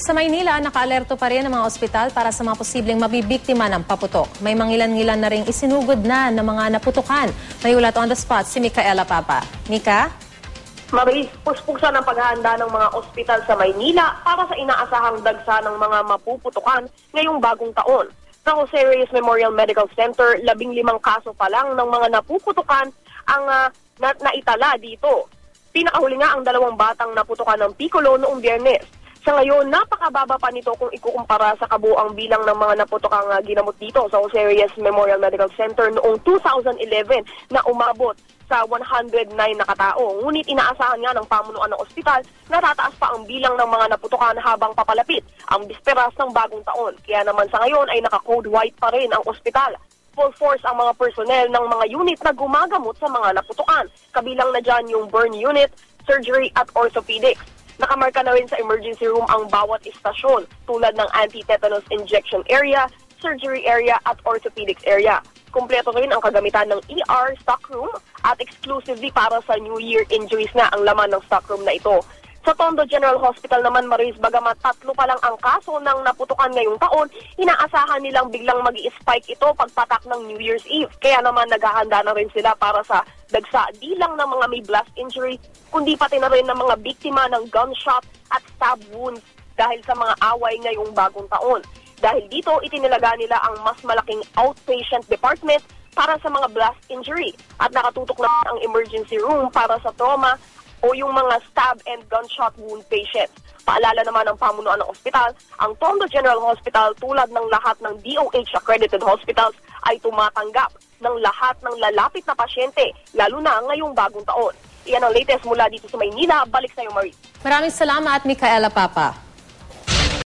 Sa Maynila, nakaalerto pa rin ang mga ospital para sa mga posibleng mabibiktima ng paputok. May mangilan-ngilan na ring isinugod na ng mga naputukan. May ulat on the spot si Micaela Papa. Mika? Maris, puspusan ang paghahanda ng mga ospital sa Maynila para sa inaasahang dagsa ng mga mapuputukan ngayong bagong taon. Sa Jose Reyes Memorial Medical Center, 15 kaso pa lang ng mga napuputukan ang naitala dito. Pinakahuli nga ang 2 batang naputukan ng Piccolo noong Biyernes. Sa ngayon, napakababa pa nito kung ikukumpara sa kabuang bilang ng mga naputokang ginamot dito sa Jose Reyes Memorial Medical Center noong 2011 na umabot sa 109 na katao. Ngunit inaasahan nga ng pamunuan ng ospital na tataas pa ang bilang ng mga naputukan habang papalapit ang bisperas ng bagong taon. Kaya naman sa ngayon ay naka-code white pa rin ang ospital. Full force ang mga personnel ng mga unit na gumagamot sa mga naputukan. Kabilang na dyan yung burn unit, surgery at orthopedics. Nakamarka na rin sa emergency room ang bawat istasyon tulad ng anti-tetanus injection area, surgery area at orthopedics area. Kumpleto rin ang kagamitan ng ER stockroom at exclusively para sa New Year injuries na ang laman ng stockroom na ito. Sa Tondo General Hospital naman, Maris, bagamat 3 pa lang ang kaso ng naputukan ngayong taon, inaasahan nilang biglang mag-i-spike ito pagpatak ng New Year's Eve. Kaya naman naghahanda na rin sila para sa dagsa di lang ng mga may blast injury, kundi pati na rin ng mga biktima ng gunshot at stab wounds dahil sa mga away ngayong bagong taon. Dahil dito, itinilaga nila ang mas malaking outpatient department para sa mga blast injury at nakatutok na ang emergency room para sa trauma o yung mga stab and gunshot wound patients. Paalala naman ng pamunuan ng ospital, ang Tondo General Hospital tulad ng lahat ng DOH-accredited hospitals ay tumatanggap ng lahat ng lalapit na pasyente, lalo na ngayong bagong taon. Iyan ang latest mula dito sa Maynila. Balik sa iyo, Marie. Maraming salamat, Micaela Papa.